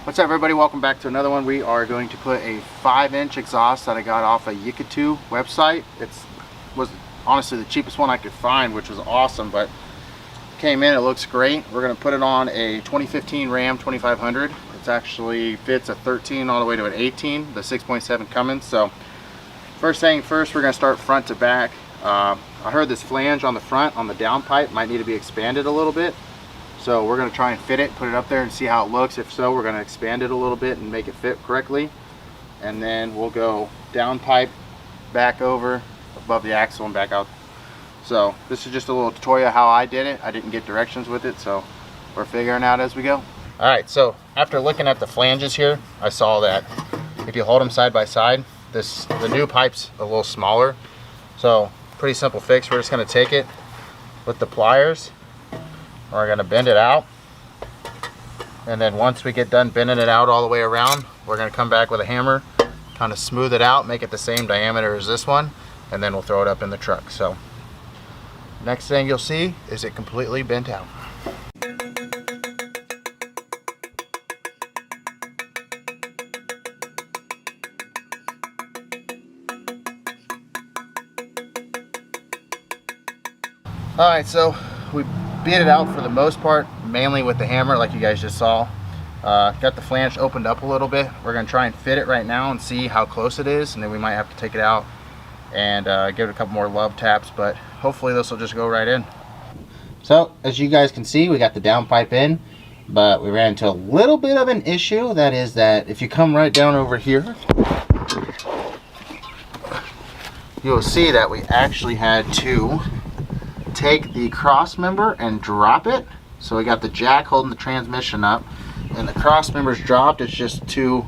What's up, everybody? Welcome back to another one. We are going to put a 5-inch exhaust that I got off a YiKatoo website. It was honestly the cheapest one I could find, which was awesome, but came in, it looks great. We're going to put it on a 2015 Ram 2500. It actually fits a 13 all the way to an 18, the 6.7 Cummins. So first thing first, we're going to start front to back. I heard this flange on the front on the downpipe might need to be expanded a little bit. So we're going to try and fit it, put it up there and see how it looks. If so, we're going to expand it a little bit and make it fit correctly. And then we'll go down pipe, back over, above the axle and back out. So this is just a little tutorial how I did it. I didn't get directions with it, so we're figuring out as we go. All right, so after looking at the flanges here, I saw that if you hold them side by side, the new pipe's a little smaller. So pretty simple fix. We're just going to take it with the pliers. We're going to bend it out, and then once we get done bending it out all the way around, we're going to come back with a hammer, kind of smooth it out, make it the same diameter as this one, and then we'll throw it up in the truck. So next thing you'll see is it completely bent out. All right, so we beat it out for the most part, mainly with the hammer like you guys just saw. Got the flange opened up a little bit. We're going to try and fit it right now and see how close it is, and then we might have to take it out and give it a couple more love taps, but hopefully this will just go right in. So as you guys can see, we got the downpipe in, but we ran into a little bit of an issue. That is that if you come right down over here, you'll see that we actually had to take the cross member and drop it. So we got the jack holding the transmission up, and the cross member's dropped. It's just two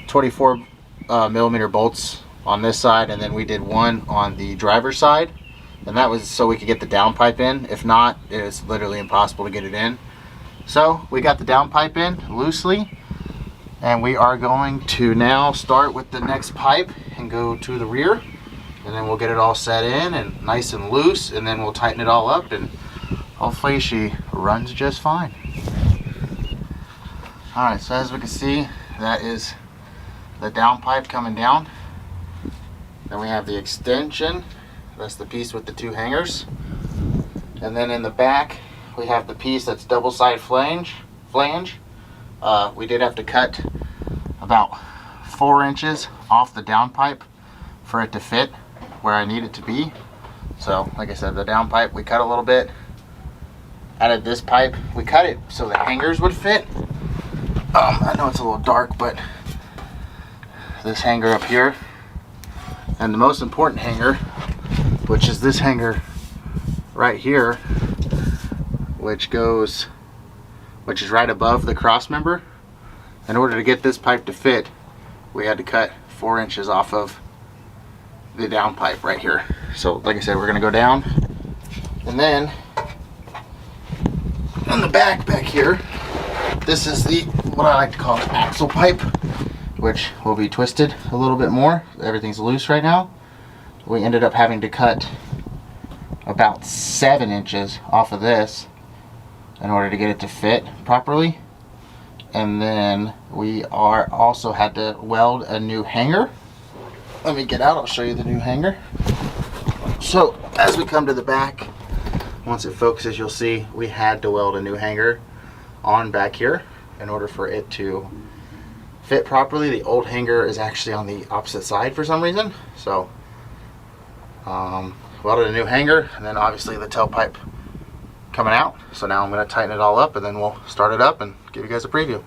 24 millimeter bolts on this side, and then we did one on the driver's side, and that was so we could get the downpipe in. If not, it's literally impossible to get it in. So we got the downpipe in loosely, and we are going to now start with the next pipe and go to the rear. And then we'll get it all set in and nice and loose, and then we'll tighten it all up, and hopefully she runs just fine. Alright, so as we can see, that is the downpipe coming down. Then we have the extension. That's the piece with the two hangers. And then in the back, we have the piece that's double-side flange. We did have to cut about 4 inches off the downpipe for it to fit where I need it to be. So like I said, the downpipe we cut a little bit. Added this pipe, we cut it so the hangers would fit. I know it's a little dark, but this hanger up here, and the most important hanger, which is this hanger right here, which is right above the cross member. In order to get this pipe to fit, we had to cut 4 inches off of the downpipe right here. So like I said, we're gonna go down, and then on the back here, this is what I like to call the axle pipe, which will be twisted a little bit more. Everything's loose right now. We ended up having to cut about 7 inches off of this in order to get it to fit properly. And then we also had to weld a new hanger. Let me get out, I'll show you the new hanger. So as we come to the back, once it focuses, you'll see we had to weld a new hanger on back here in order for it to fit properly. The old hanger is actually on the opposite side for some reason. So welded a new hanger, and then obviously the tailpipe coming out. So now I'm going to tighten it all up, and then we'll start it up and give you guys a preview.